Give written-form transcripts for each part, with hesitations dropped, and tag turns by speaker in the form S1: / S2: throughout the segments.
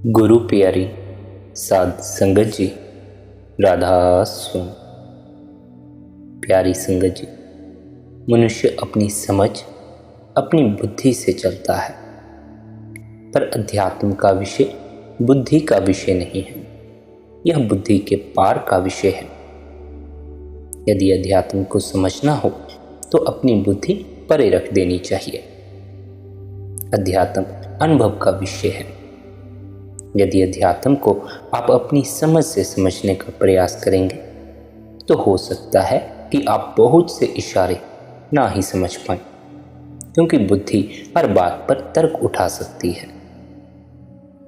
S1: गुरु प्यारी साध संगत जी, राधा स्वामी। प्यारी संगत जी, मनुष्य अपनी समझ, अपनी बुद्धि से चलता है, पर अध्यात्म का विषय बुद्धि का विषय नहीं है। यह बुद्धि के पार का विषय है। यदि अध्यात्म को समझना हो तो अपनी बुद्धि परे रख देनी चाहिए। अध्यात्म अनुभव का विषय है। यदि अध्यात्म को आप अपनी समझ से समझने का प्रयास करेंगे तो हो सकता है कि आप बहुत से इशारे ना ही समझ पाएं, क्योंकि बुद्धि हर बात पर तर्क उठा सकती है।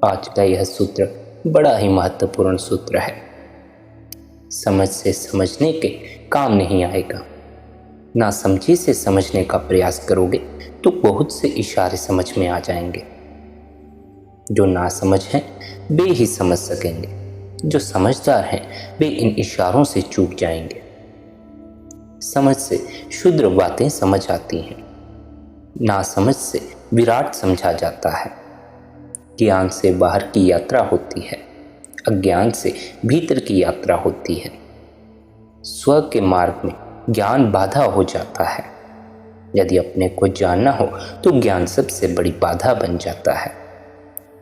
S1: आज का यह सूत्र बड़ा ही महत्वपूर्ण सूत्र है। समझ से समझने के काम नहीं आएगा। ना समझी से समझने का प्रयास करोगे तो बहुत से इशारे समझ में आ जाएंगे। जो ना समझ हैं वे ही समझ सकेंगे। जो समझदार हैं वे इन इशारों से चूक जाएंगे। समझ से क्षुद्र बातें समझ आती हैं। ना समझ से विराट समझा जाता है। ज्ञान से बाहर की यात्रा होती है, अज्ञान से भीतर की यात्रा होती है। स्व के मार्ग में ज्ञान बाधा हो जाता है। यदि अपने को जानना हो तो ज्ञान सबसे बड़ी बाधा बन जाता है।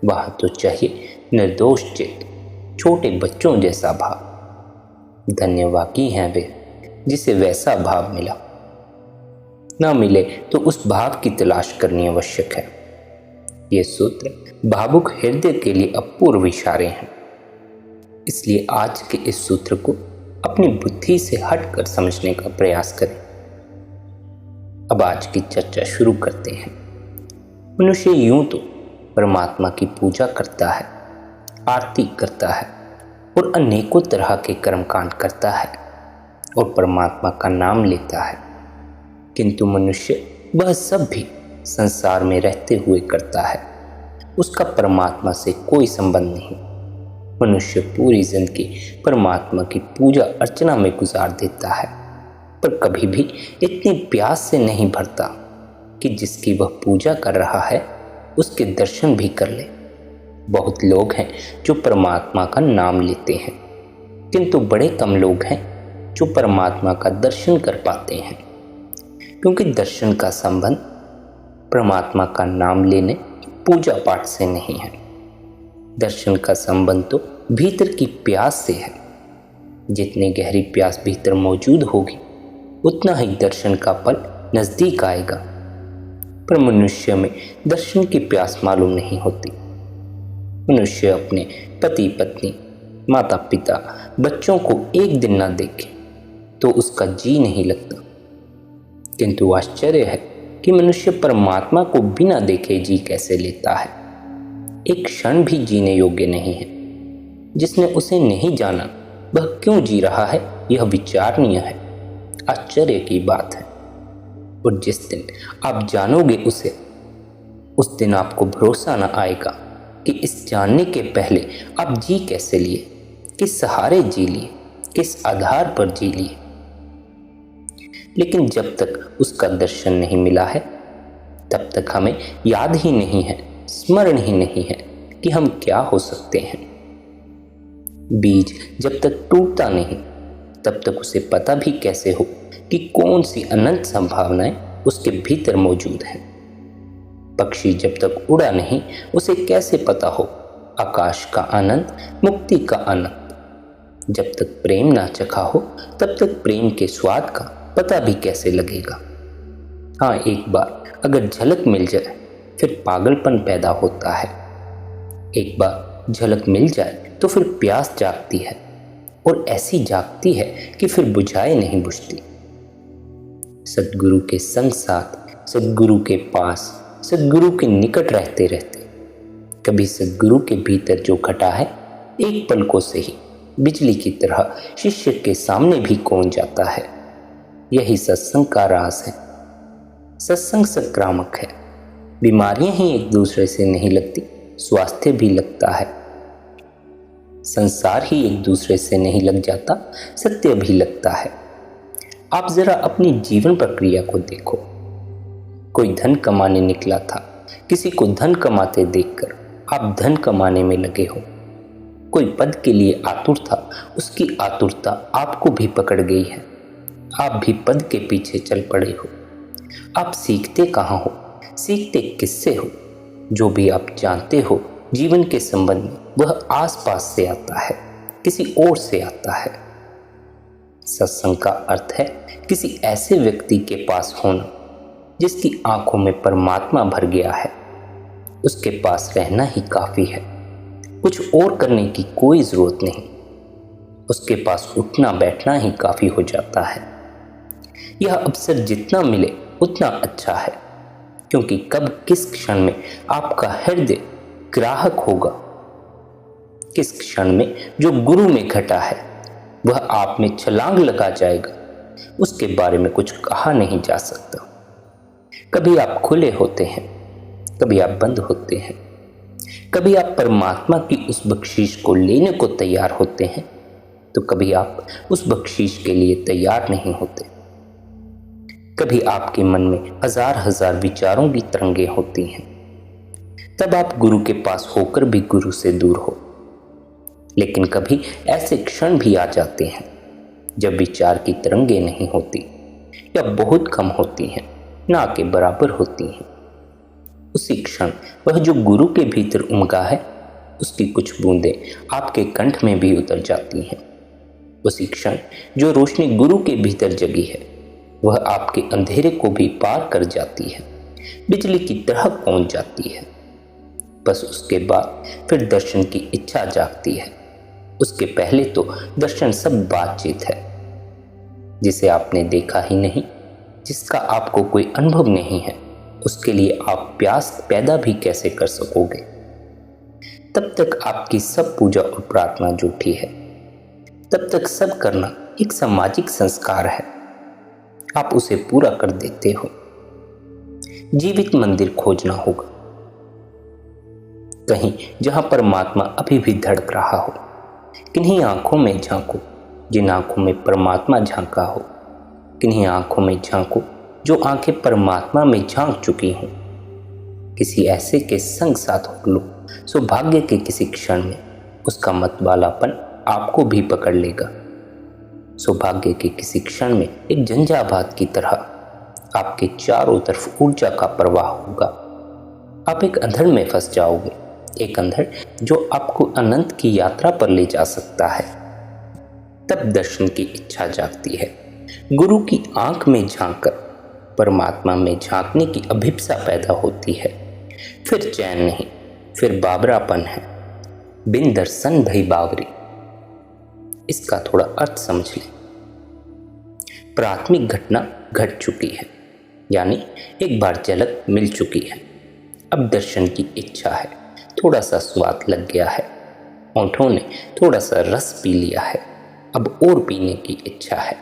S1: वह तो चाहिए निर्दोष चित्त, छोटे बच्चों जैसा भाव। धन्यवादी हैं वे जिसे वैसा भाव मिला। ना मिले तो उस भाव की तलाश करनी आवश्यक है। ये सूत्र भावुक हृदय के लिए अपूर्व इशारे हैं। इसलिए आज के इस सूत्र को अपनी बुद्धि से हटकर समझने का प्रयास करें। अब आज की चर्चा शुरू करते हैं। मनुष्य यूं तो परमात्मा की पूजा करता है, आरती करता है और अनेकों तरह के कर्मकांड करता है और परमात्मा का नाम लेता है, किंतु मनुष्य वह सब भी संसार में रहते हुए करता है। उसका परमात्मा से कोई संबंध नहीं। मनुष्य पूरी जिंदगी परमात्मा की पूजा अर्चना में गुजार देता है, पर कभी भी इतनी प्यास से नहीं भरता कि जिसकी वह पूजा कर रहा है उसके दर्शन भी कर ले। बहुत लोग हैं जो परमात्मा का नाम लेते हैं, किंतु बड़े कम लोग हैं जो परमात्मा का दर्शन कर पाते हैं, क्योंकि दर्शन का संबंध परमात्मा का नाम लेने, पूजा पाठ से नहीं है। दर्शन का संबंध तो भीतर की प्यास से है। जितनी गहरी प्यास भीतर मौजूद होगी उतना ही दर्शन का पल नजदीक आएगा। पर मनुष्य में दर्शन की प्यास मालूम नहीं होती। मनुष्य अपने पति पत्नी, माता पिता, बच्चों को एक दिन ना देखे तो उसका जी नहीं लगता, किंतु आश्चर्य है कि मनुष्य परमात्मा को बिना देखे जी कैसे लेता है। एक क्षण भी जीने योग्य नहीं है। जिसने उसे नहीं जाना वह क्यों जी रहा है, यह विचारणीय है। आश्चर्य की बात है। और जिस दिन आप जानोगे उसे, उस दिन आपको भरोसा न आएगा कि इस जानने के पहले आप जी कैसे लिए, किस सहारे जी लिए, किस आधार पर जी लिए। लेकिन जब तक उसका दर्शन नहीं मिला है तब तक हमें याद ही नहीं है, स्मरण ही नहीं है कि हम क्या हो सकते हैं। बीज जब तक टूटता नहीं तब तक उसे पता भी कैसे हो कि कौन सी अनंत संभावनाएं उसके भीतर मौजूद हैं। पक्षी जब तक उड़ा नहीं उसे कैसे पता हो आकाश का आनंद, मुक्ति का आनंद। जब तक प्रेम ना चखा हो तब तक प्रेम के स्वाद का पता भी कैसे लगेगा। हाँ, एक बार अगर झलक मिल जाए फिर पागलपन पैदा होता है। एक बार झलक मिल जाए तो फिर प्यास जागती है, और ऐसी जागती है कि फिर बुझाए नहीं बुझती। सद्गुरु के संग साथ, सद्गुरु के पास, सद्गुरु के निकट रहते रहते कभी सद्गुरु के भीतर जो घटा है एक पलकों से ही बिजली की तरह शिष्य के सामने भी कौन जाता है। यही सत्संग का राज है। सत्संग संक्रामक है। बीमारियां ही एक दूसरे से नहीं लगती, स्वास्थ्य भी लगता है। संसार ही एक दूसरे से नहीं लग जाता, सत्य भी लगता है। आप जरा अपनी जीवन प्रक्रिया को देखो। कोई धन कमाने निकला था, किसी को धन कमाते देखकर आप धन कमाने में लगे हो, कोई पद के लिए आतुर था, उसकी आतुरता आपको भी पकड़ गई है, आप भी पद के पीछे चल पड़े हो। आप सीखते कहाँ हो, सीखते किससे हो? जो भी आप जानते हो जीवन के संबंध में, वह आसपास से आता है, किसी और से आता है। सत्संग का अर्थ है किसी ऐसे व्यक्ति के पास होना जिसकी आंखों में परमात्मा भर गया है। उसके पास रहना ही काफी है, कुछ और करने की कोई जरूरत नहीं। उसके पास उठना बैठना ही काफी हो जाता है। यह अवसर जितना मिले उतना अच्छा है, क्योंकि कब किस क्षण में आपका हृदय ग्राहक होगा, किस क्षण में जो गुरु में घटा है वह आप में छलांग लगा जाएगा, उसके बारे में कुछ कहा नहीं जा सकता। कभी आप खुले होते हैं, कभी आप बंद होते हैं, कभी आप परमात्मा की उस बख्शीश को लेने को तैयार होते हैं, तो कभी आप उस बख्शीश के लिए तैयार नहीं होते। कभी आपके मन में हजार हजार विचारों की तरंगें होती हैं, तब आप गुरु के पास होकर भी गुरु से दूर हो। लेकिन कभी ऐसे क्षण भी आ जाते हैं जब विचार की तरंगें नहीं होती या बहुत कम होती हैं, ना के बराबर होती हैं। उसी क्षण वह जो गुरु के भीतर उमगा है, उसकी कुछ बूंदें आपके कंठ में भी उतर जाती हैं। उसी क्षण जो रोशनी गुरु के भीतर जगी है, वह आपके अंधेरे को भी पार कर जाती है, बिजली की तरह पहुंच जाती है। बस उसके बाद फिर दर्शन की इच्छा जागती है। उसके पहले तो दर्शन सब बातचीत है। जिसे आपने देखा ही नहीं, जिसका आपको कोई अनुभव नहीं है, उसके लिए आप प्यास पैदा भी कैसे कर सकोगे? तब तक आपकी सब पूजा और प्रार्थना झूठी है। तब तक सब करना एक सामाजिक संस्कार है, आप उसे पूरा कर देते हो। जीवित मंदिर खोजना होगा, कहीं जहां परमात्मा अभी भी धड़क रहा हो। किन्हीं आंखों में झांको जिन आंखों में परमात्मा झांका हो, किन्हीं आंखों में झांको जो आंखें परमात्मा में झांक चुकी हों। किसी ऐसे के संग साथ हो लो, सौभाग्य के किसी क्षण में उसका मतवालापन आपको भी पकड़ लेगा। सौभाग्य के किसी क्षण में एक झंझावात की तरह आपके चारों तरफ ऊर्जा का प्रवाह होगा। आप एक अंधड़ में फंस जाओगे, एक अंधड़ जो आपको अनंत की यात्रा पर ले जा सकता है। तब दर्शन की इच्छा जागती है। गुरु की आंख में झांककर परमात्मा में झांकने की अभिप्सा पैदा होती है। फिर चैन नहीं, फिर बाबरापन है। बिन दर्शन भई बावरी। इसका थोड़ा अर्थ समझ लें। प्राथमिक घटना घट चुकी है, यानी एक बार झलक मिल चुकी है। अब दर्शन की इच्छा है। थोड़ा सा स्वाद लग गया है, होंठों ने थोड़ा सा रस पी लिया है, अब और पीने की इच्छा है।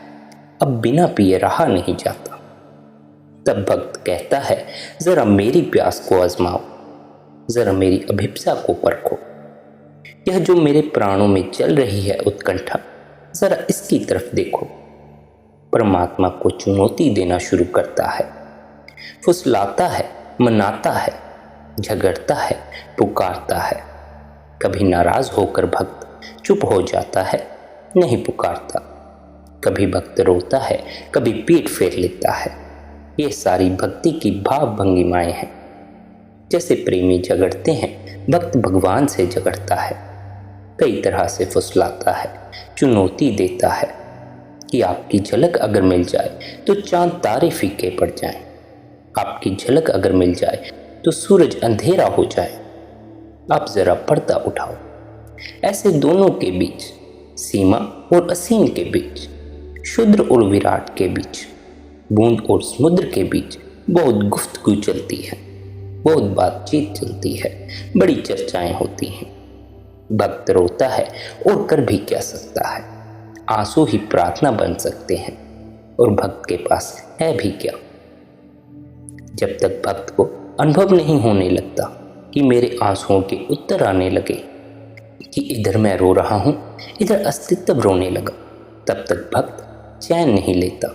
S1: अब बिना पिए रहा नहीं जाता। तब भक्त कहता है, जरा मेरी प्यास को आजमाओ, जरा मेरी अभिप्सा को परखो। यह जो मेरे प्राणों में चल रही है उत्कंठा, जरा इसकी तरफ देखो। परमात्मा को चुनौती देना शुरू करता है, फुसलाता है, मनाता है, झगड़ता है, पुकारता है। कभी नाराज होकर भक्त चुप हो जाता है, नहीं पुकारता। कभी भक्त रोता है, कभी पीठ फेर लेता है। ये सारी भक्ति की भाव भंगिमाएं हैं। जैसे प्रेमी झगड़ते हैं, भक्त भगवान से झगड़ता है। कई तरह से फुसलाता है, चुनौती देता है कि आपकी झलक अगर मिल जाए तो चांद तारे फीके पड़ जाएं। आपकी झलक अगर मिल जाए तो सूरज अंधेरा हो जाए। आप जरा पर्दा उठाओ। ऐसे दोनों के बीच, सीमा और असीम के बीच, शुद्र और विराट के बीच, बूंद और समुद्र के बीच बहुत गुफ्तगू चलती है, बहुत बातचीत चलती है, बड़ी चर्चाएं होती हैं। भक्त रोता है और कर भी क्या सकता है? आंसू ही प्रार्थना बन सकते हैं, और भक्त के पास है भी क्या? जब तक भक्त को अनुभव नहीं होने लगता कि मेरे आंसुओं के उत्तर आने लगे, कि इधर मैं रो रहा हूं, इधर अस्तित्व रोने लगा, तब तक भक्त चैन नहीं लेता।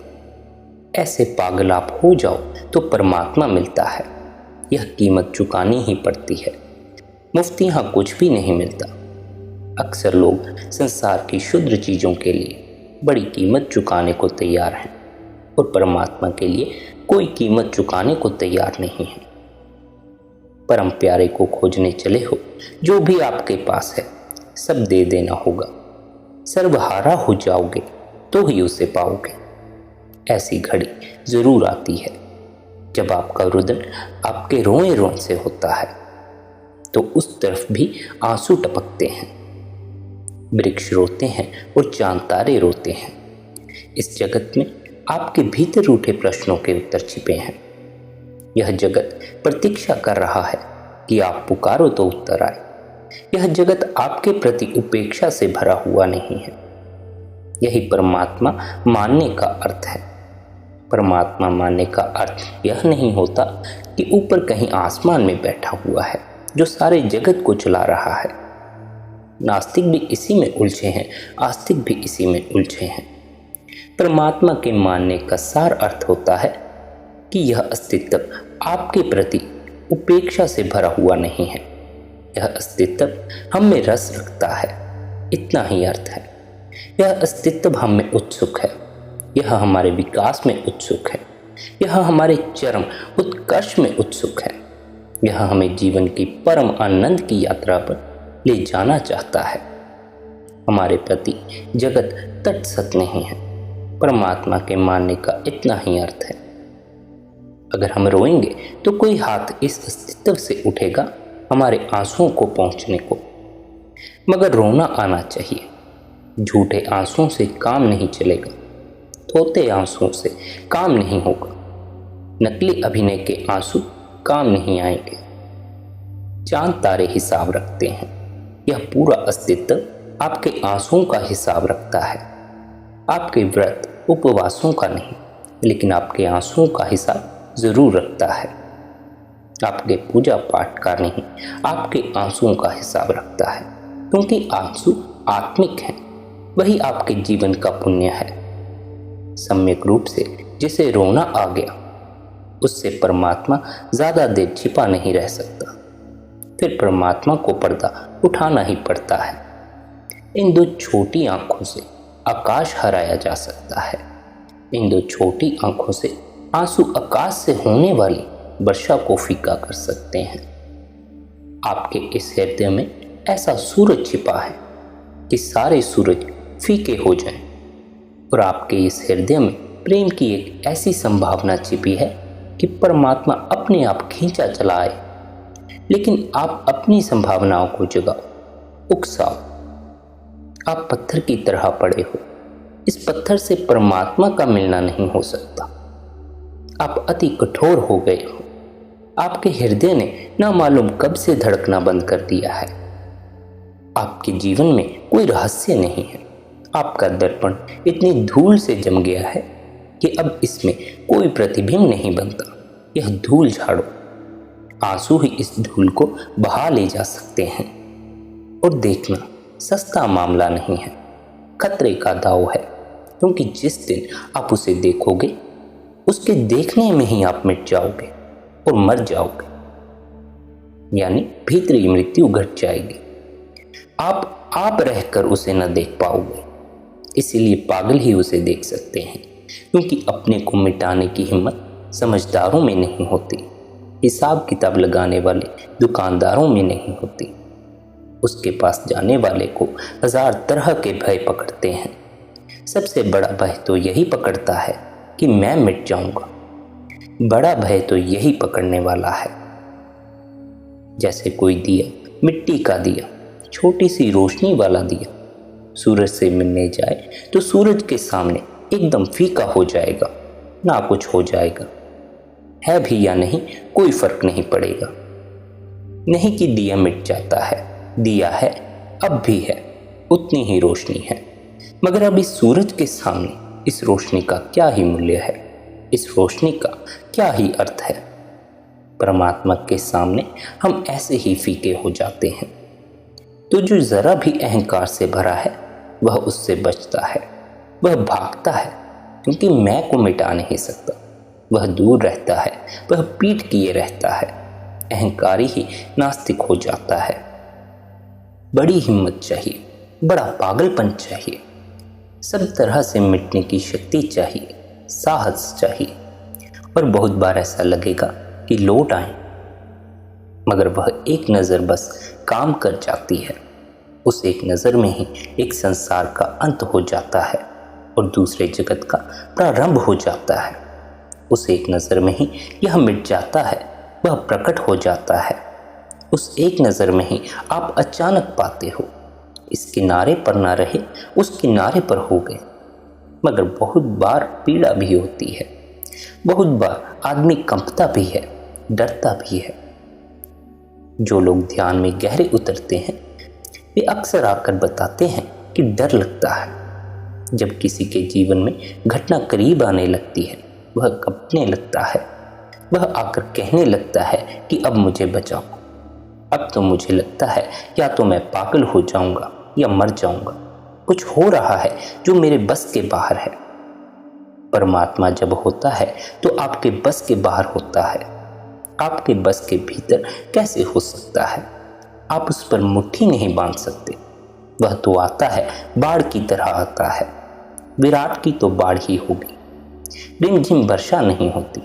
S1: ऐसे पागल आप हो जाओ तो परमात्मा मिलता है। यह कीमत चुकानी ही पड़ती है। मुफ्त यहाँ कुछ भी नहीं मिलता। अक्सर लोग संसार की क्षुद्र चीज़ों के लिए बड़ी कीमत चुकाने को तैयार हैं और परमात्मा के लिए कोई कीमत चुकाने को तैयार नहीं है। परम प्यारे को खोजने चले हो, जो भी आपके पास है सब दे देना होगा। सर्वहारा हो जाओगे तो ही उसे पाओगे। ऐसी घड़ी जरूर आती है जब आपका रुदन आपके रोए रोए से होता है, तो उस तरफ भी आंसू टपकते हैं। वृक्ष रोते हैं और चांद तारे रोते हैं। इस जगत में आपके भीतर उठे प्रश्नों के उत्तर छिपे हैं। यह जगत प्रतीक्षा कर रहा है कि आप पुकारो तो उत्तर आए। यह जगत आपके प्रति उपेक्षा से भरा हुआ नहीं है। यही परमात्मा मानने का अर्थ है। परमात्मा मानने का अर्थ यह नहीं होता कि ऊपर कहीं आसमान में बैठा हुआ है जो सारे जगत को चला रहा है। नास्तिक भी इसी में उलझे हैं, आस्तिक भी इसी में उलझे हैं। परमात्मा के मानने का सार अर्थ होता है कि यह अस्तित्व आपके प्रति उपेक्षा से भरा हुआ नहीं है। यह अस्तित्व हम में रस रखता है, इतना ही अर्थ है। यह अस्तित्व हम में उत्सुक है, यह हमारे विकास में उत्सुक है, यह हमारे चरम उत्कर्ष में उत्सुक है। यह हमें जीवन की परम आनंद की यात्रा पर ले जाना चाहता है। हमारे प्रति जगत तटस्थ नहीं है। परमात्मा के मानने का इतना ही अर्थ है। अगर हम रोएंगे तो कोई हाथ इस अस्तित्व से उठेगा हमारे आंसुओं को पहुंचने को। मगर रोना आना चाहिए। झूठे आंसुओं से काम नहीं चलेगा, थोते आंसुओं से काम नहीं होगा। नकली अभिनय के आंसू काम नहीं आएंगे। चांद तारे हिसाब रखते हैं, यह पूरा अस्तित्व आपके आंसुओं का हिसाब रखता है। आपके व्रत उपवासों का नहीं, लेकिन आपके आंसुओं का हिसाब जरूर रखता है। आपके पूजा पाठ का नहीं, आपके आंसुओं का हिसाब रखता है, क्योंकि आंसू आत्मिक हैं। वही आपके जीवन का पुण्य है। सम्यक रूप से जिसे रोना आ गया, उससे परमात्मा ज्यादा देर छिपा नहीं रह सकता। फिर परमात्मा को पर्दा उठाना ही पड़ता है। इन दो छोटी आंखों से आकाश हराया जा सकता है। इन दो छोटी आंखों से आंसू आकाश से होने वाली वर्षा को फीका कर सकते हैं। आपके इस हृदय में ऐसा सूरज छिपा है कि सारे सूरज फीके हो जाएं, और आपके इस हृदय में प्रेम की एक ऐसी संभावना छिपी है कि परमात्मा अपने आप खींचा चला आए। लेकिन आप अपनी संभावनाओं को जगाओ, उकसाओ। आप पत्थर की तरह पड़े हो। इस पत्थर से परमात्मा का मिलना नहीं हो सकता। आप अति कठोर हो गए हो। आपके हृदय ने ना मालूम कब से धड़कना बंद कर दिया है। आपके जीवन में कोई रहस्य नहीं है। आपका दर्पण इतनी धूल से जम गया है कि अब इसमें कोई प्रतिबिंब नहीं बनता। यह धूल झाड़ो। आंसू ही इस धूल को बहा ले जा सकते हैं। और देखना, सस्ता मामला नहीं है, खतरे का दांव है, क्योंकि जिस दिन आप उसे देखोगे, उसके देखने में ही आप मिट जाओगे और मर जाओगे, यानी भीतरी मृत्यु घट जाएगी। आप रहकर उसे न देख पाओगे। इसीलिए पागल ही उसे देख सकते हैं, क्योंकि अपने को मिटाने की हिम्मत समझदारों में नहीं होती, हिसाब किताब लगाने वाले दुकानदारों में नहीं होती। उसके पास जाने वाले को हजार तरह के भय पकड़ते हैं। सबसे बड़ा भय तो यही पकड़ता है कि मैं मिट जाऊंगा। बड़ा भय तो यही पकड़ने वाला है। जैसे कोई दिया, मिट्टी का दिया, छोटी सी रोशनी वाला दिया, सूरज से मिलने जाए तो सूरज के सामने एकदम फीका हो जाएगा, ना कुछ हो जाएगा। है भी या नहीं कोई फर्क नहीं पड़ेगा। नहीं कि दिया मिट जाता है, दिया है, अब भी है, उतनी ही रोशनी है। मगर अब इस सूरज के सामने इस रोशनी का क्या ही मूल्य है, इस रोशनी का क्या ही अर्थ है। परमात्मा के सामने हम ऐसे ही फीके हो जाते हैं। तो जो जरा भी अहंकार से भरा है वह उससे बचता है, वह भागता है, क्योंकि मैं को मिटा नहीं सकता। वह दूर रहता है, वह पीठ किए रहता है, अहंकारी ही नास्तिक हो जाता है। बड़ी हिम्मत चाहिए, बड़ा पागलपन चाहिए, सब तरह से मिटने की शक्ति चाहिए, साहस चाहिए। और बहुत बार ऐसा लगेगा कि लौट आए, मगर वह एक नज़र बस काम कर जाती है। उस एक नज़र में ही एक संसार का अंत हो जाता है और दूसरे जगत का प्रारंभ हो जाता है। उस एक नज़र में ही यह मिट जाता है, वह प्रकट हो जाता है। उस एक नज़र में ही आप अचानक पाते हो, इस किनारे पर ना रहे उस किनारे पर हो गए। मगर बहुत बार पीड़ा भी होती है, बहुत बार आदमी कंपता भी है, डरता भी है। जो लोग ध्यान में गहरे उतरते हैं वे अक्सर आकर बताते हैं कि डर लगता है। जब किसी के जीवन में घटना करीब आने लगती है, वह कंपने लगता है, वह आकर कहने लगता है कि अब मुझे बचाओ। अब तो मुझे लगता है या तो मैं पागल हो जाऊंगा या मर जाऊंगा, कुछ हो रहा है जो मेरे बस के बाहर है। परमात्मा जब होता है तो आपके बस के बाहर होता है, आपके बस के भीतर कैसे हो सकता है? आप उस पर मुट्ठी नहीं बांध सकते। वह तो आता है, बाढ़ की तरह आता है। विराट की तो बाढ़ ही होगी, रिमझिम वर्षा नहीं होती।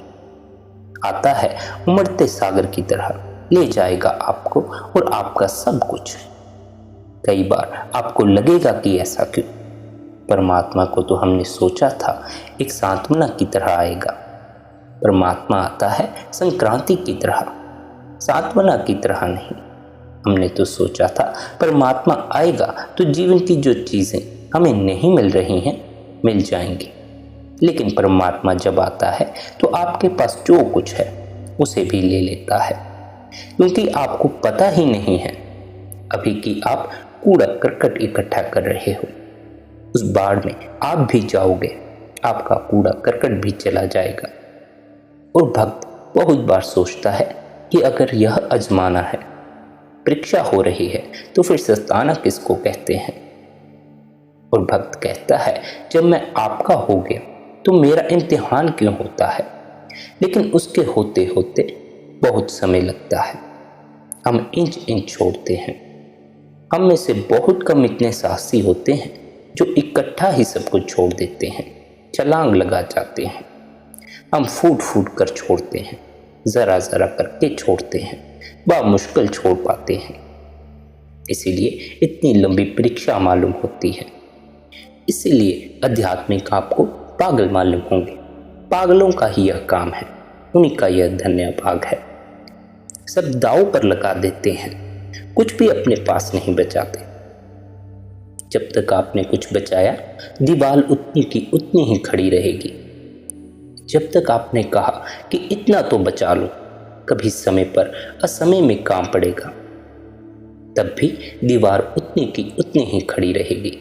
S1: आता है उमड़ते सागर की तरह, ले जाएगा आपको और आपका सब कुछ। कई बार आपको लगेगा कि ऐसा क्यों? परमात्मा को तो हमने सोचा था एक सांत्वना की तरह आएगा। परमात्मा आता है संक्रांति की तरह, सांत्वना की तरह नहीं। हमने तो सोचा था परमात्मा आएगा तो जीवन की जो चीज़ें हमें नहीं मिल रही हैं मिल जाएंगी। लेकिन परमात्मा जब आता है तो आपके पास जो कुछ है उसे भी ले लेता है, क्योंकि आपको पता ही नहीं है अभी कि आप कूड़ा करकट इकट्ठा कर रहे हो। उस बाढ़ में आप भी जाओगे, आपका कूड़ा करकट भी चला जाएगा। और भक्त बहुत बार सोचता है कि अगर यह आजमाना है, परीक्षा हो रही है, तो फिर सताना किसको कहते हैं? और भक्त कहता है जब मैं आपका हो गया तो मेरा इम्तिहान क्यों होता है? लेकिन उसके होते होते बहुत समय लगता है। हम इंच इंच छोड़ते हैं। हम में से बहुत कम इतने साहसी होते हैं जो इकट्ठा ही सब कुछ छोड़ देते हैं, छलांग लगा जाते हैं। हम फूट फूट कर छोड़ते हैं, ज़रा ज़रा करके छोड़ते हैं, मुश्किल छोड़ पाते हैं। इसीलिए इतनी लंबी परीक्षा मालूम होती है। इसीलिए आध्यात्मिक आपको पागल मालूम होंगे। पागलों का ही यह काम है, उन्हीं का यह धन्य भाग है। सब दांव पर लगा देते हैं, कुछ भी अपने पास नहीं बचाते। जब तक आपने कुछ बचाया, दीवार उतनी की उतनी ही खड़ी रहेगी। जब तक आपने कहा कि इतना तो बचा लो, कभी समय पर असमय में काम पड़ेगा, तब भी दीवार उतनी की उतनी ही खड़ी रहेगी।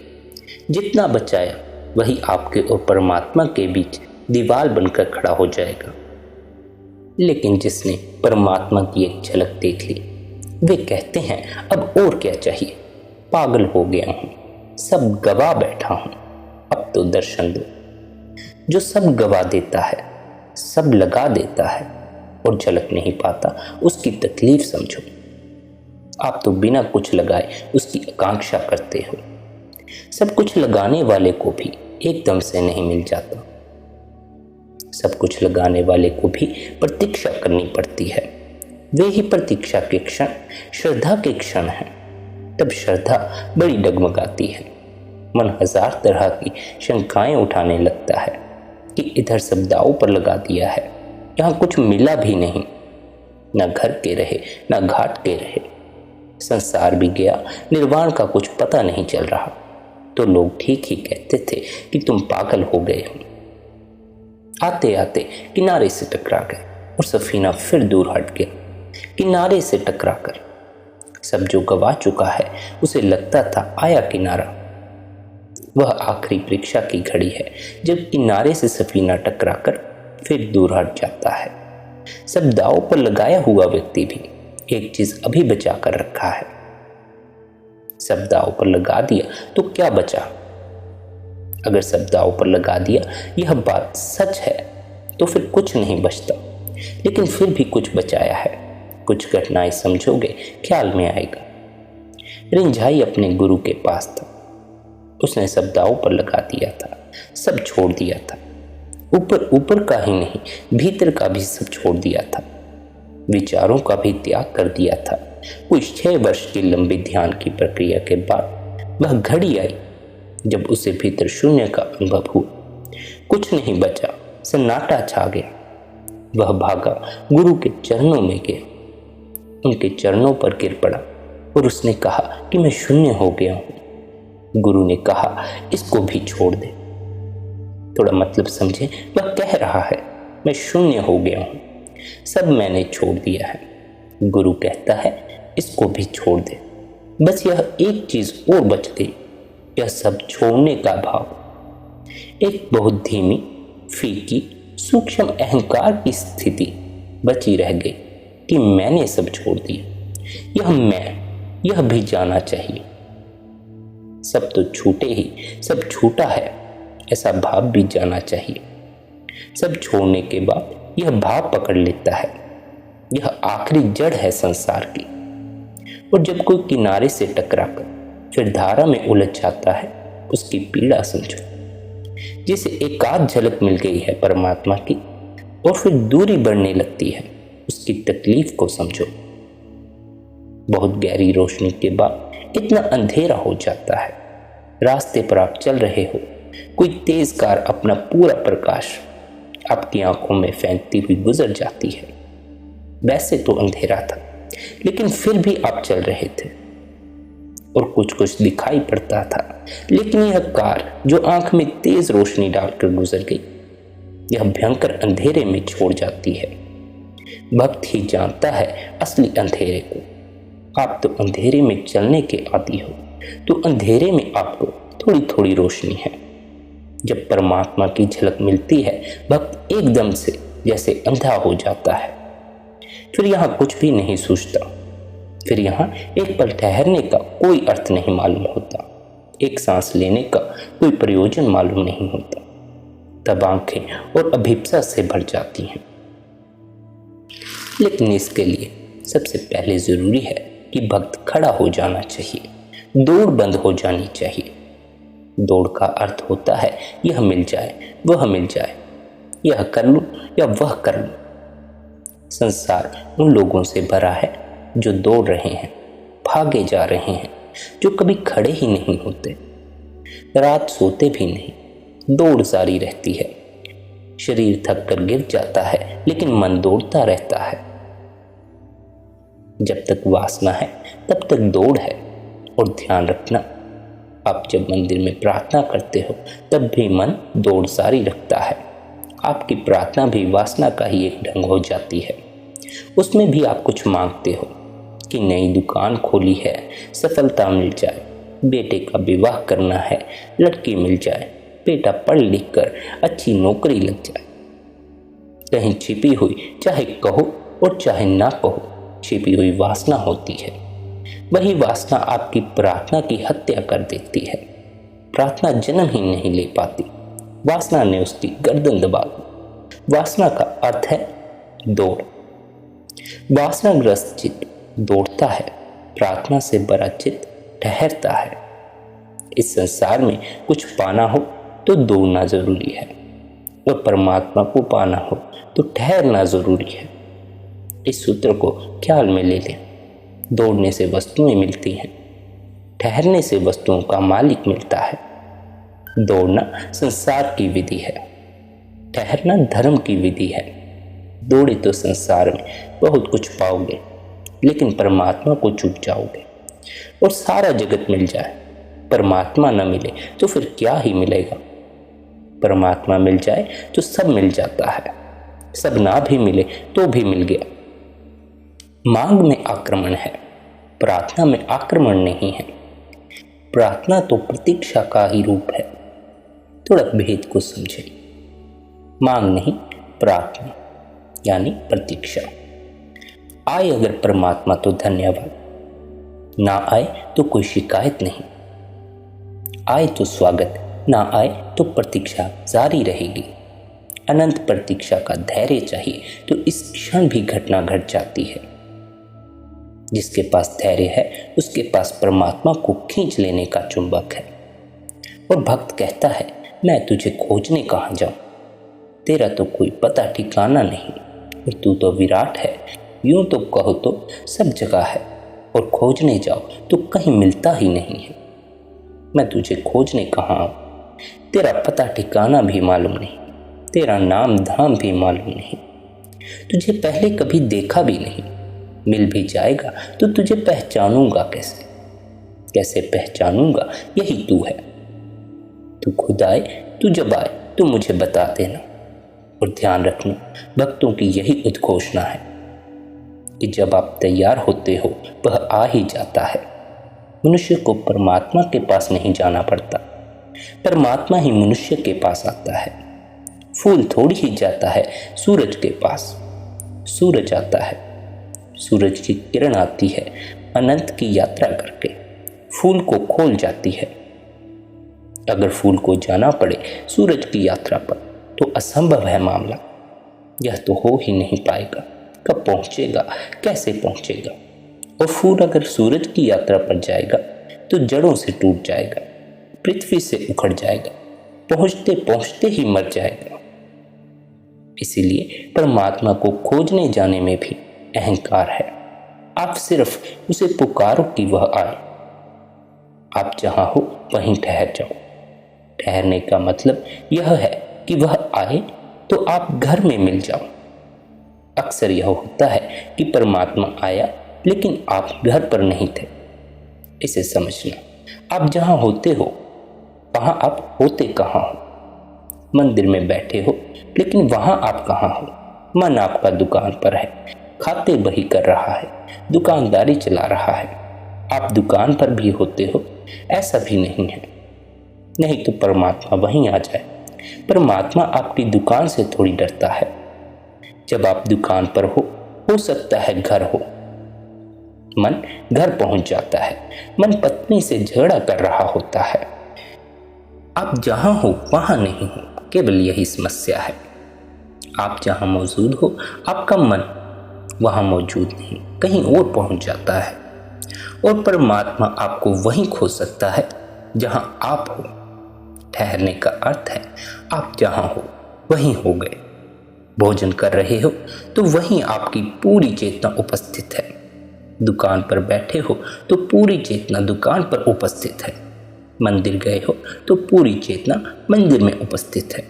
S1: जितना बचाया वही आपके और परमात्मा के बीच दीवार बनकर खड़ा हो जाएगा। लेकिन जिसने परमात्मा की एक झलक देख ली, वे कहते हैं अब और क्या चाहिए? पागल हो गया हूँ, सब गवा बैठा हूँ, अब तो दर्शन दो। जो सब गवा देता है, सब लगा देता है और झलक नहीं पाता, उसकी तकलीफ समझो। आप तो बिना कुछ लगाए उसकी आकांक्षा करते हो। सब कुछ लगाने वाले को भी एकदम से नहीं मिल जाता। सब कुछ लगाने वाले को भी प्रतीक्षा करनी पड़ती है। वे ही प्रतीक्षा के क्षण श्रद्धा के क्षण हैं। तब श्रद्धा बड़ी डगमगाती है। मन हजार तरह की शंकाएं उठाने लगता है कि इधर सब दांव पर लगा दिया है, यहाँ कुछ मिला भी नहीं, न घर के रहे न घाट के रहे, संसार भी गया, निर्वाण का कुछ पता नहीं चल रहा। तो लोग ठीक ही कहते थे कि तुम पागल हो गए हो। आते आते किनारे से टकरा गए और सफीना फिर दूर हट गया। किनारे से टकरा कर सब जो गवा चुका है उसे लगता था आया किनारा। वह आखिरी परीक्षा की घड़ी है जब किनारे से सफीना टकरा कर फिर दूर हट जाता है। सब दांव पर लगाया हुआ व्यक्ति भी एक चीज अभी बचा कर रखा है। सब दांव पर लगा दिया तो क्या बचा? अगर सब दांव पर लगा दिया यह बात सच है तो फिर कुछ नहीं बचता, लेकिन फिर भी कुछ बचाया है। कुछ घटनाएं समझोगे, ख्याल में आएगा। रिंझाई अपने गुरु के पास था। उसने सब दांव पर लगा दिया था, सब छोड़ दिया था। ऊपर ऊपर का ही नहीं, भीतर का भी सब छोड़ दिया था। विचारों का भी त्याग कर दिया था। कुछ 6 वर्ष की लंबी ध्यान की प्रक्रिया के बाद वह घड़ी आई जब उसे भीतर शून्य का अनुभव हुआ। कुछ नहीं बचा, सन्नाटा छा गया। वह भागा, गुरु के चरणों में गया, उनके चरणों पर गिर पड़ा और उसने कहा कि मैं शून्य हो गया हूं। गुरु ने कहा, इसको भी छोड़ दे। थोड़ा मतलब समझे, वह कह रहा है मैं शून्य हो गया हूं, सब मैंने छोड़ दिया है। गुरु कहता है इसको भी छोड़ दे। बस यह एक चीज और बच गई, यह सब छोड़ने का भाव। एक बहुत धीमी, फीकी, सूक्ष्म अहंकार की स्थिति बची रह गई कि मैंने सब छोड़ दिया। यह भी जाना चाहिए। सब तो छूटे ही, सब छूटा है, ऐसा भाव भी जाना चाहिए। सब छोड़ने के बाद यह भाव पकड़ लेता है, यह आखिरी जड़ है संसार की। और जब कोई किनारे से टकराकर फिर धारा में उलझ जाता है, उसकी पीड़ा समझो। जिसे एकाध झलक मिल गई है परमात्मा की और फिर दूरी बढ़ने लगती है, उसकी तकलीफ को समझो। बहुत गहरी रोशनी के बाद इतना अंधेरा हो जाता है। रास्ते पर आप चल रहे हो, कोई तेज कार अपना पूरा प्रकाश आपकी आंखों में फेंकती हुई गुजर जाती है। वैसे तो अंधेरा था, लेकिन फिर भी आप चल रहे थे और कुछ कुछ दिखाई पड़ता था। लेकिन यह कार जो आंख में तेज रोशनी डालकर गुजर गई, यह भयंकर अंधेरे में छोड़ जाती है। भक्त ही जानता है असली अंधेरे को। आप तो अंधेरे में चलने के आदी हो, तो अंधेरे में आपको थोड़ी थोड़ी रोशनी है। जब परमात्मा की झलक मिलती है, भक्त एकदम से जैसे अंधा हो जाता है। फिर यहाँ कुछ भी नहीं सूझता। फिर यहाँ एक पल ठहरने का कोई अर्थ नहीं मालूम होता, एक सांस लेने का कोई प्रयोजन मालूम नहीं होता। तब आंखें और अभिप्सा से भर जाती हैं। लेकिन इसके लिए सबसे पहले जरूरी है कि भक्त खड़ा हो जाना चाहिए, दौड़ बंद हो जानी चाहिए। दौड़ का अर्थ होता है यह मिल जाए, वह मिल जाए, यह कर लूं या वह कर लूं। संसार उन लोगों से भरा है जो दौड़ रहे हैं, भागे जा रहे हैं, जो कभी खड़े ही नहीं होते, रात सोते भी नहीं, दौड़ जारी रहती है। शरीर थक कर गिर जाता है, लेकिन मन दौड़ता रहता है। जब तक वासना है तब तक दौड़ है। और ध्यान रखना, आप जब मंदिर में प्रार्थना करते हो तब भी मन दौड़ जारी रखता है। आपकी प्रार्थना भी वासना का ही एक ढंग हो जाती है। उसमें भी आप कुछ मांगते हो कि नई दुकान खोली है, सफलता मिल जाए, बेटे का विवाह करना है, लड़की मिल जाए, बेटा पढ़ लिख कर अच्छी नौकरी लग जाए। कहीं छिपी हुई, चाहे कहो और चाहे ना कहो, छिपी हुई वासना होती है। वही वासना आपकी प्रार्थना की हत्या कर देती है। प्रार्थना जन्म ही नहीं ले पाती, वासना ने उसकी गर्दन दबा दी। वासना का अर्थ है दौड़। वासनाग्रस्त चित्त दौड़ता है, प्रार्थना से भरा चित्त ठहरता है। इस संसार में कुछ पाना हो तो दौड़ना जरूरी है, और परमात्मा को पाना हो तो ठहरना जरूरी है। इस सूत्र को ख्याल में ले लें। दौड़ने से वस्तुएं मिलती हैं, ठहरने से वस्तुओं का मालिक मिलता है। दौड़ना संसार की विधि है, ठहरना धर्म की विधि है। दौड़े तो संसार में बहुत कुछ पाओगे, लेकिन परमात्मा को चूक जाओगे। और सारा जगत मिल जाए, परमात्मा न मिले तो फिर क्या ही मिलेगा। परमात्मा मिल जाए तो सब मिल जाता है, सब ना भी मिले तो भी मिल गया। मांग में आक्रमण है, प्रार्थना में आक्रमण नहीं है। प्रार्थना तो प्रतीक्षा का ही रूप है। थोड़ा भेद को समझे। मांग नहीं, प्रार्थना यानी प्रतीक्षा। आए अगर परमात्मा तो धन्यवाद, ना आए तो कोई शिकायत नहीं। आए तो स्वागत, ना आए तो प्रतीक्षा जारी रहेगी। अनंत प्रतीक्षा का धैर्य चाहिए तो इस क्षण भी घटना घट जाती है। जिसके पास धैर्य है उसके पास परमात्मा को खींच लेने का चुंबक है। और भक्त कहता है, मैं तुझे खोजने कहाँ जाऊं, तेरा तो कोई पता ठिकाना नहीं, और तू तो विराट है, यूं तो कहो तो सब जगह है, और खोजने जाओ तो कहीं मिलता ही नहीं है। मैं तुझे खोजने कहाँ आऊं, तेरा पता ठिकाना भी मालूम नहीं, तेरा नाम धाम भी मालूम नहीं, तुझे पहले कभी देखा भी नहीं, मिल भी जाएगा तो तुझे पहचानूंगा कैसे, कैसे पहचानूंगा, यही तू है। तू खुद आए, तू जब आए तो मुझे बता देना। और ध्यान रखना, भक्तों की यही उद्घोषणा है कि जब आप तैयार होते हो वह आ ही जाता है। मनुष्य को परमात्मा के पास नहीं जाना पड़ता, परमात्मा ही मनुष्य के पास आता है। फूल थोड़ी ही जाता है सूरज के पास, सूरज आता है, सूरज की किरण आती है अनंत की यात्रा करके, फूल को खोल जाती है। अगर फूल को जाना पड़े सूरज की यात्रा पर तो असंभव है मामला, यह तो हो ही नहीं पाएगा। कब पहुंचेगा, कैसे पहुंचेगा? और फूल अगर सूरज की यात्रा पर जाएगा तो जड़ों से टूट जाएगा, पृथ्वी से उखड़ जाएगा, पहुंचते पहुंचते ही मर जाएगा। इसीलिए परमात्मा को खोजने जाने में भी अहंकार है। आप सिर्फ उसे पुकारो कि वह आए। आप जहां हो वहीं ठहर जाओ। ठहरने का मतलब यह है कि वह आए तो आप घर में मिल जाओ। अक्सर यह होता है कि परमात्मा आया लेकिन आप घर पर नहीं थे। इसे समझना, आप जहां होते हो वहां आप होते कहां हो। मंदिर में बैठे हो लेकिन वहां आप कहां हो? मन आपका दुकान पर है, खाते बही कर रहा है, दुकानदारी चला रहा है। आप दुकान पर भी होते हो, ऐसा भी नहीं है। नहीं तो परमात्मा वहीं आ जाए। परमात्मा आपकी दुकान से थोड़ी डरता है। जब आप दुकान पर हो सकता है घर हो। मन घर पहुंच जाता है, मन पत्नी से झगड़ा कर रहा होता है। आप जहां हो वहां नहीं हो, केवल यही समस्या है। आप जहां मौजूद हो आपका मन वहां मौजूद नहीं, कहीं और पहुंच जाता है। और परमात्मा आपको वहीं खो सकता है जहां आप हो। ठहरने का अर्थ है आप जहां हो वहीं हो गए। भोजन कर रहे हो तो वहीं आपकी पूरी चेतना उपस्थित है। दुकान पर बैठे हो तो पूरी चेतना दुकान पर उपस्थित है। मंदिर गए हो तो पूरी चेतना मंदिर में उपस्थित है।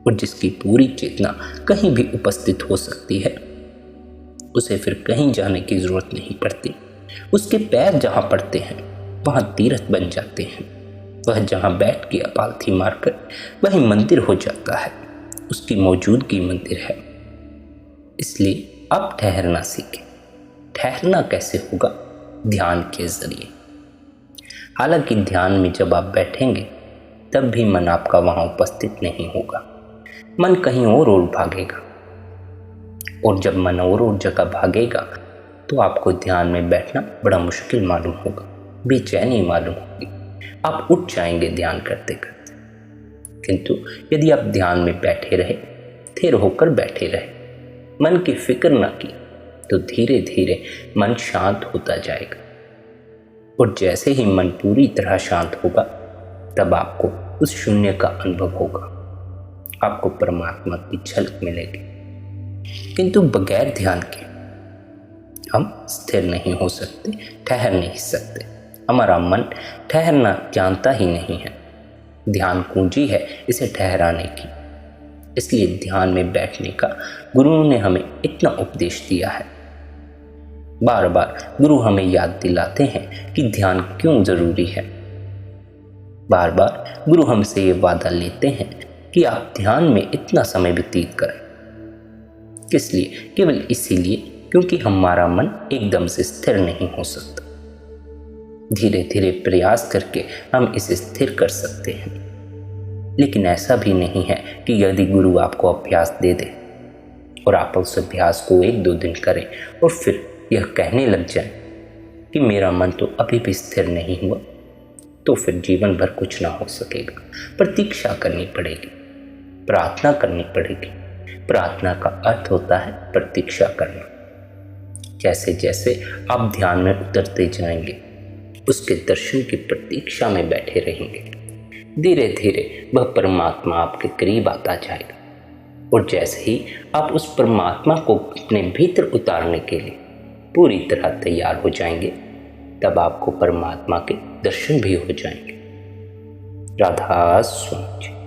S1: और जिसकी पूरी चेतना कहीं भी उपस्थित हो सकती है उसे फिर कहीं जाने की जरूरत नहीं पड़ती। उसके पैर जहां पड़ते हैं वहां तीर्थ बन जाते हैं। वह जहां बैठ के अपालथी मारकर वही मंदिर हो जाता है। उसकी मौजूदगी मंदिर है। इसलिए अब ठहरना सीखें। ठहरना कैसे होगा? ध्यान के जरिए। हालांकि ध्यान में जब आप बैठेंगे तब भी मन आपका वहां उपस्थित नहीं होगा। मन कहीं और भागेगा। और जब मन और जगह भागेगा तो आपको ध्यान में बैठना बड़ा मुश्किल मालूम होगा, बेचैनी मालूम होगी। आप उठ जाएंगे ध्यान करते करते। किंतु यदि आप ध्यान में बैठे रहे, स्थिर होकर बैठे रहे, मन की फिक्र न की, तो धीरे धीरे मन शांत होता जाएगा। और जैसे ही मन पूरी तरह शांत होगा तब आपको उस शून्य का अनुभव होगा। आपको परमात्मा की झलक मिलेगी। किंतु बगैर ध्यान के हम स्थिर नहीं हो सकते, ठहर नहीं सकते। हमारा मन ठहरना जानता ही नहीं है। ध्यान कुंजी है इसे ठहराने की। इसलिए ध्यान में बैठने का गुरुओं ने हमें इतना उपदेश दिया है। बार बार गुरु हमें याद दिलाते हैं कि ध्यान क्यों जरूरी है। बार बार गुरु हमसे ये वादा लेते हैं कि आप ध्यान में इतना समय व्यतीत करें। किस लिए? केवल इसीलिए क्योंकि हमारा मन एकदम से स्थिर नहीं हो सकता। धीरे धीरे प्रयास करके हम इसे स्थिर कर सकते हैं। लेकिन ऐसा भी नहीं है कि यदि गुरु आपको अभ्यास दे दे और आप उस अभ्यास को 1-2 दिन करें और फिर यह कहने लग जाए कि मेरा मन तो अभी भी स्थिर नहीं हुआ, तो फिर जीवन भर कुछ ना हो सकेगा। प्रतीक्षा करनी पड़ेगी, प्रार्थना करनी पड़ेगी। प्रार्थना का अर्थ होता है प्रतीक्षा करना। जैसे जैसे आप ध्यान में उतरते जाएंगे, उसके दर्शन की प्रतीक्षा में बैठे रहेंगे, धीरे धीरे वह परमात्मा आपके करीब आता जाएगा। और जैसे ही आप उस परमात्मा को अपने भीतर उतारने के लिए पूरी तरह तैयार हो जाएंगे, तब आपको परमात्मा के दर्शन भी हो जाएंगे। राधा स्वामी।